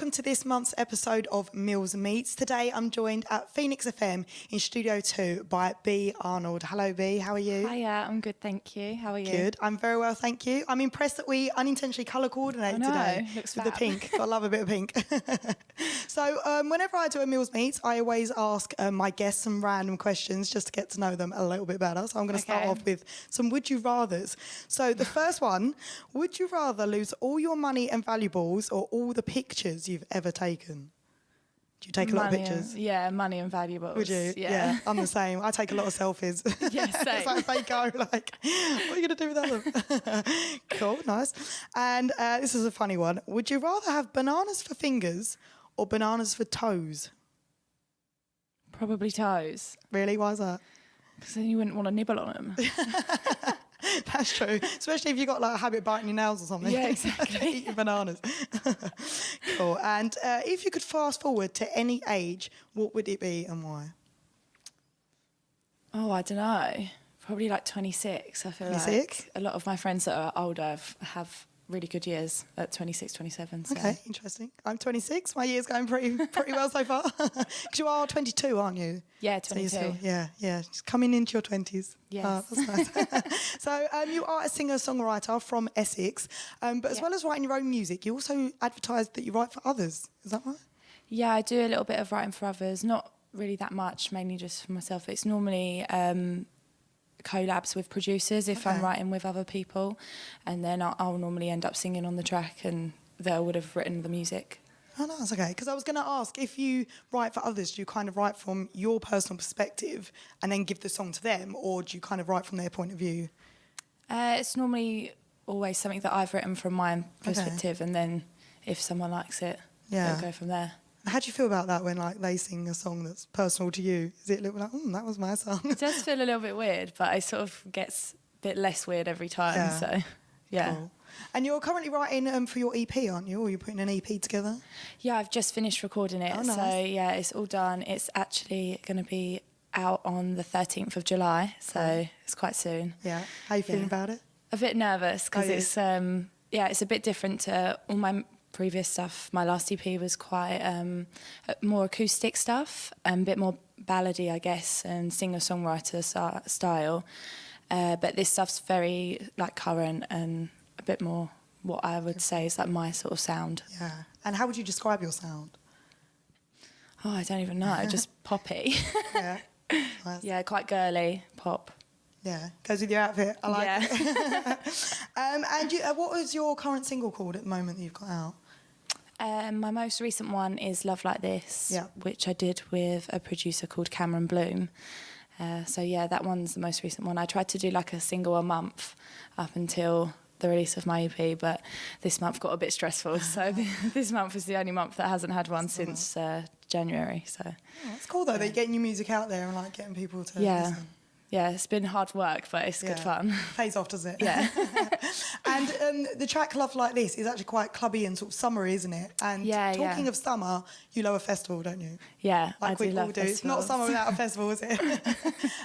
welcome to this month's episode of Mills Meets. Today I'm joined at Phoenix FM in Studio 2 by Bee Arnold. Hello Bee, how are you? Hiya, I'm good, thank you. How are you? Good, I'm very well, thank you. I'm impressed that we unintentionally colour coordinate today. Looks with fab. the pink. I love a bit of pink. So whenever I do a Mills Meets, I always ask my guests some random questions just to get to know them a little bit better. So I'm going to start off with some would you rathers. So the first one, would you rather lose all your money and valuables or all the pictures you've ever taken? Do you take a lot of pictures? Yeah, money and valuables. Would you? Yeah, I'm the same. I take a lot of selfies. Yeah, same. It's like they go like, what are you going to do without them? Cool, nice. And this is a funny one. Would you rather have bananas for fingers or bananas for toes? Probably toes. Really? Why is that? Because then you wouldn't want to nibble on them. That's true. Especially if you've got like a habit of biting your nails or something. Yeah, exactly. Eating bananas. Cool. And if you could fast forward to any age, what would it be and why? Oh, I don't know. Probably like 26. I feel 26? like a lot of my friends that are older have really good years at 26, 27. So. Okay, interesting. I'm 26. My year's going pretty well so far. Because you are 22, aren't you? Yeah, 22. So yeah. Just coming into your 20s. Yes. That's nice. So you are a singer-songwriter from Essex, but as well as writing your own music, you also advertise that you write for others. Is that right? Yeah, I do a little bit of writing for others. Not really that much, mainly just for myself. It's normally collabs with producers if I'm writing with other people, and then I'll normally end up singing on the track and they would have written the music. Oh, no, that's okay. Because I was going to ask, if you write for others, do you kind of write from your personal perspective and then give the song to them, or do you kind of write from their point of view? It's normally always something that I've written from my perspective, and then if someone likes it, they'll go from there. How do you feel about that when like they sing a song that's personal to you? Is it a little like, that was my song? It does feel a little bit weird, but it sort of gets a bit less weird every time. Yeah. So, yeah. Cool. And you're currently writing for your EP, aren't you? Or you're putting an EP together? Yeah, I've just finished recording it. Oh, nice. So, yeah, it's all done. It's actually going to be out on the 13th of July, so it's quite soon. Yeah. How are you feeling about it? A bit nervous because it's a bit different to all my previous stuff. My last EP was quite more acoustic stuff, a bit more ballady, I guess, and singer-songwriter style. But this stuff's very like current and a bit more what I would say is like my sort of sound. Yeah. And how would you describe your sound? Oh, I don't even know. Just poppy. Yeah. Nice. Yeah, quite girly, pop. Yeah, goes with your outfit. I like it. And what is your current single called at the moment that you've got out? My most recent one is Love Like This, which I did with a producer called Cameron Bloom. So yeah, that one's the most recent one. I tried to do like a single a month up until the release of my EP, but this month got a bit stressful. So this month is the only month that hasn't had one since January. So it's cool though that you're getting your music out there and like getting people to listen. Yeah, it's been hard work, but it's good fun. Pays off, does it? Yeah. And the track Love Like This is actually quite clubby and sort of summery, isn't it? And talking of summer, you love a festival, don't you? Yeah, like I do love do. It's not summer without a festival, is it?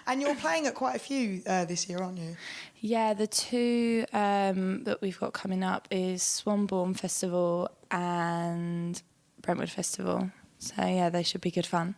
And you're playing at quite a few this year, aren't you? Yeah, the two that we've got coming up is Swanbourne Festival and Brentwood Festival. So yeah, they should be good fun.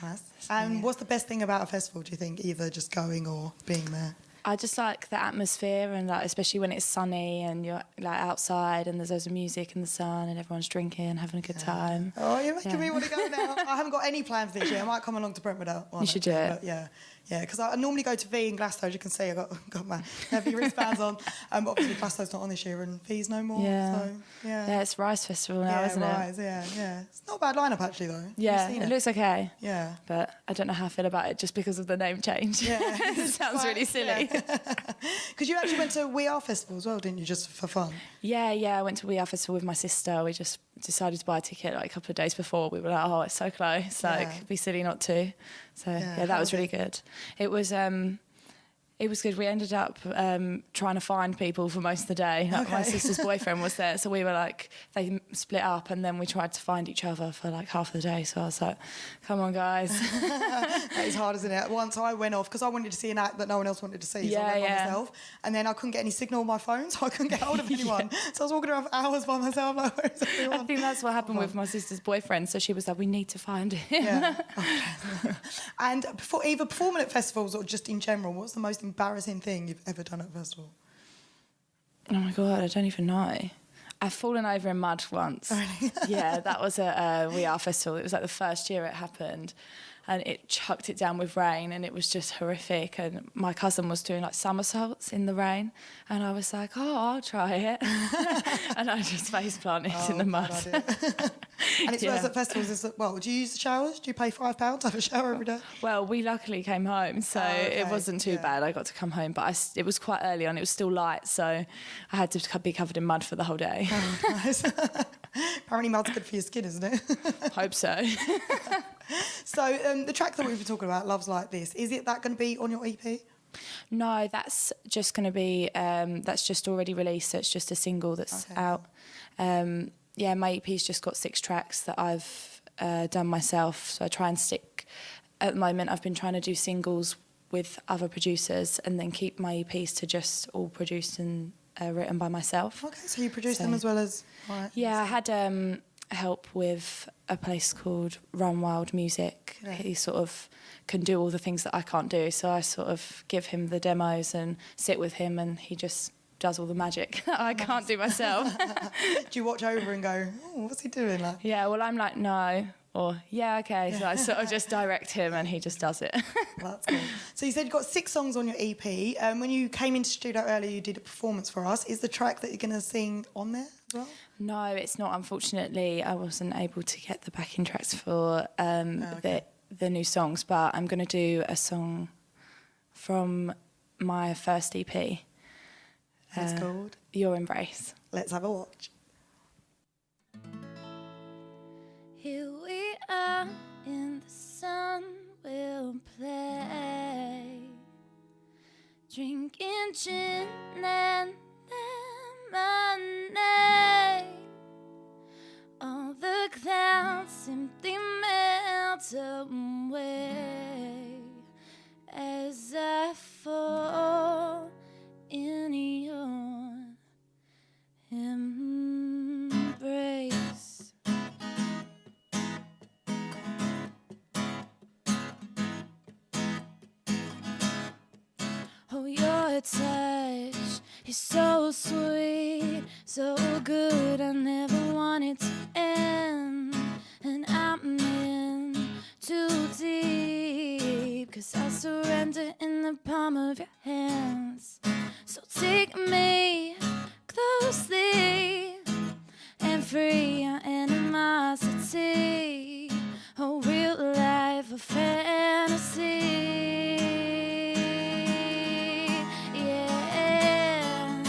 Nice. And what's the best thing about a festival, do you think, either just going or being there? I just like the atmosphere, and like especially when it's sunny and you're like outside and there's loads of music in the sun and everyone's drinking and having a good time. Oh, you're making me want to go now. I haven't got any plans this year. I might come along to Brentwood. You should do it. But yeah, because I normally go to V in Glasgow, as you can see. I got my heavy wristbands on. But obviously Glasgow's not on this year and V's no more. Yeah. So, yeah, it's Rise Festival now, isn't Rise, it? Yeah. It's not a bad lineup actually though. Yeah, it looks okay. Yeah. But I don't know how I feel about it just because of the name change. Yeah. It sounds really silly. Because you actually went to We Are Festival as well, didn't you, just for fun? Yeah, I went to We Are Festival with my sister. We just decided to buy a ticket like a couple of days before. We were like, oh, it's so close, like it'd be silly not to. So yeah, that was really good. It was It was good. We ended up trying to find people for most of the day. Like my sister's boyfriend was there, so we were like, they split up, and then we tried to find each other for like half the day. So I was like, come on, guys. That is hard, isn't it? Once I went off, because I wanted to see an act that no one else wanted to see, so I went by myself. And then I couldn't get any signal on my phone, so I couldn't get hold of anyone. So I was walking around for hours by myself, like, where's everyone? I think that's what happened with my sister's boyfriend. So she was like, we need to find him. Yeah. Okay. And before, either performing at festivals or just in general, what's the most embarrassing thing you've ever done at a festival? Oh my God, I don't even know. I've fallen over in mud once. Oh, really? Yeah, that was at a We Are festival. It was like the first year it happened, and it chucked it down with rain, and it was just horrific. And my cousin was doing like somersaults in the rain, and I was like, oh, I'll try it. And I just face planted in the mud. And it's worse at festivals. Well, do you use the showers? Do you pay £5 to have a shower every day? Well, we luckily came home, so it wasn't too bad. I got to come home, but it was quite early on. It was still light, so I had to be covered in mud for the whole day. Oh, nice. Apparently mud's good for your skin, isn't it? Hope so. So the track that we were talking about, Love's Like This, is it that going to be on your EP? No, that's just going to be, that's just already released, so it's just a single that's out. Yeah, my EP's just got 6 tracks that I've done myself, so I try and stick, at the moment I've been trying to do singles with other producers and then keep my EPs to just all produced and written by myself. Okay, so you produce them as well as... Right. Yeah, I had help with a place called Run Wild Music. Yeah. He sort of can do all the things that I can't do, so I sort of give him the demos and sit with him, and he just does all the magic that I can't do myself. Do you watch over and go, oh, what's he doing? Like? Yeah, well, I'm like, no, or yeah, okay. So I sort of just direct him and he just does it. Well, that's cool. So you said you've got 6 songs on your EP. When you came into studio earlier, you did a performance for us. Is the track that you're going to sing on there as well? No, it's not. Unfortunately, I wasn't able to get the backing tracks for the new songs, but I'm going to do a song from my first EP. It's called? Your Embrace. Let's have a watch. Here we are in the sun, we'll play, drinking gin and lemonade. All the clouds simply melt away as I fall in your embrace. Oh, your touch is so sweet, so good, I never want it to end. And I'm in too deep, 'cause I surrender in the palm of your hands. So take me closely and free our animosity. Oh, real life, a fantasy. Yeah,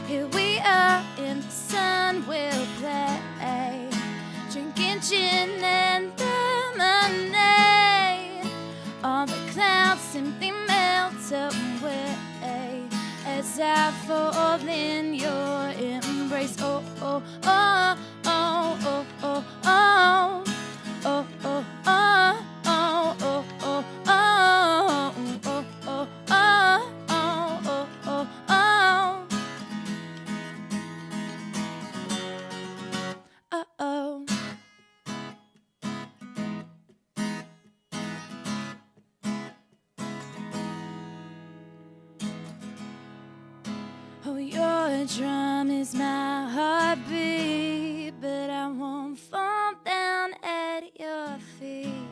here we are in the sun, we'll play, drinking gin and lemonade. All the clouds simply melt away as I fall in your embrace. Oh, oh, oh, oh, oh, oh, oh, oh, oh, oh, oh, oh, oh, oh, oh, oh, oh, oh, oh. Uh-oh. Oh, your drum is my heartbeat, but I won't fall down at your feet.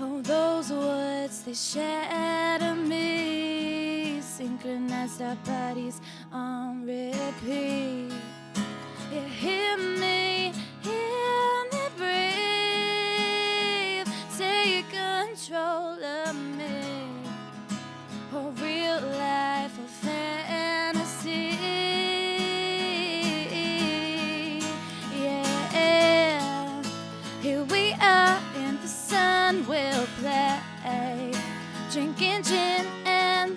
Oh, those words, they shatter me, synchronized our bodies on repeat. You hear me breathe, take control of me. Oh, real life, a fantasy. Yeah, here we are in the sun, we'll play, drinking gin and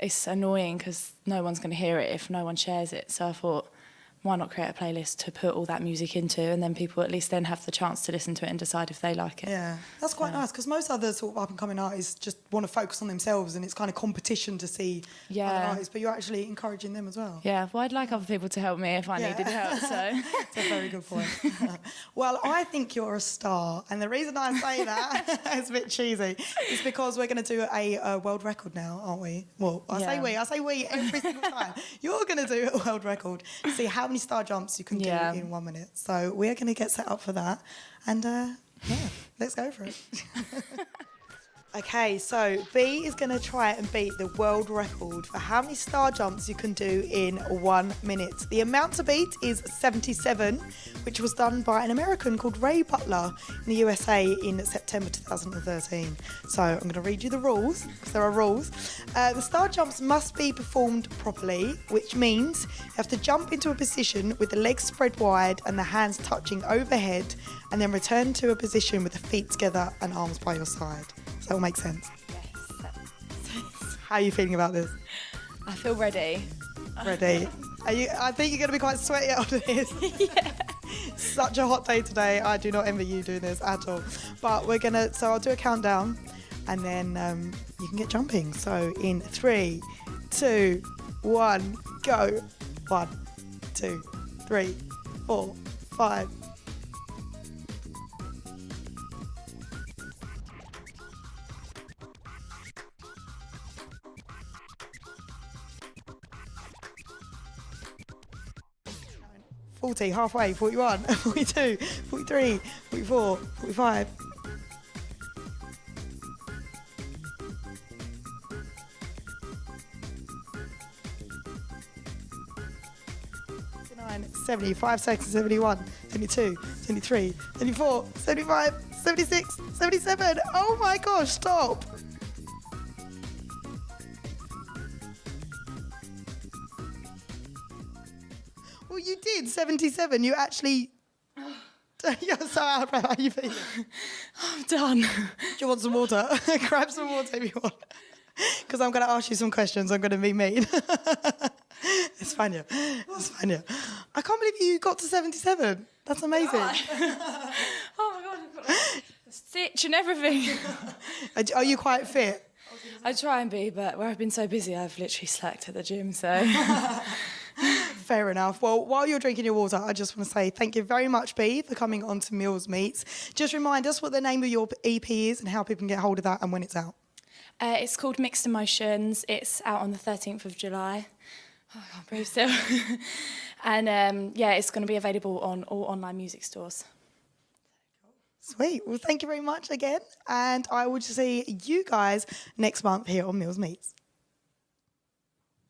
it's annoying because no one's going to hear it if no one shares it. So I thought, why not create a playlist to put all that music into, and then people at least then have the chance to listen to it and decide if they like it. Yeah, that's quite nice, because most other sort of up-and-coming artists just want to focus on themselves, and it's kind of competition to see other artists, but you're actually encouraging them as well. Yeah, well, I'd like other people to help me if I needed help, so... That's a very good point. Well, I think you're a star, and the reason I say that, it's a bit cheesy, is because we're going to do a world record now, aren't we? Well, I say we every single time. You're going to do a world record, see how many star jumps you can do in 1 minute. So we're going to get set up for that, and let's go for it. Okay, so Bee is going to try and beat the world record for how many star jumps you can do in 1 minute. The amount to beat is 77, which was done by an American called Ray Butler in the USA in September 2013. So I'm going to read you the rules, because there are rules. The star jumps must be performed properly, which means you have to jump into a position with the legs spread wide and the hands touching overhead, and then return to a position with the feet together and arms by your side. Does that all make sense? Yes. How are you feeling about this? I feel ready. Ready? I think you're going to be quite sweaty after this. Yeah. Such a hot day today. I do not envy you doing this at all. But so I'll do a countdown, and then you can get jumping. So in 3, 2, 1, go. 1, 2, 3, 4, 5. 40, halfway, 41, 42, 43, 44, 45. 75 seconds, 71, 72, 73, 74, 75, 76, 77. Oh my gosh, stop. Well, you did 77. You actually... You're so out of breath. How are you feeling? I'm done. Do you want some water? Grab some water if you want. Because I'm going to ask you some questions. I'm going to be mean. It's fine, yeah. It's fine, yeah. I can't believe you got to 77. That's amazing. Oh my God, I've got a stitch and everything. Are you quite fit? I try and be, but where I've been so busy, I've literally slacked at the gym, so... Fair enough. Well, while you're drinking your water, I just want to say thank you very much, Bee, for coming on to Mills Meets. Just remind us what the name of your EP is and how people can get hold of that and when it's out. It's called Mixed Emotions. It's out on the 13th of July. Oh, I can't breathe still. And it's going to be available on all online music stores. Sweet. Well, thank you very much again. And I will see you guys next month here on Mills Meets.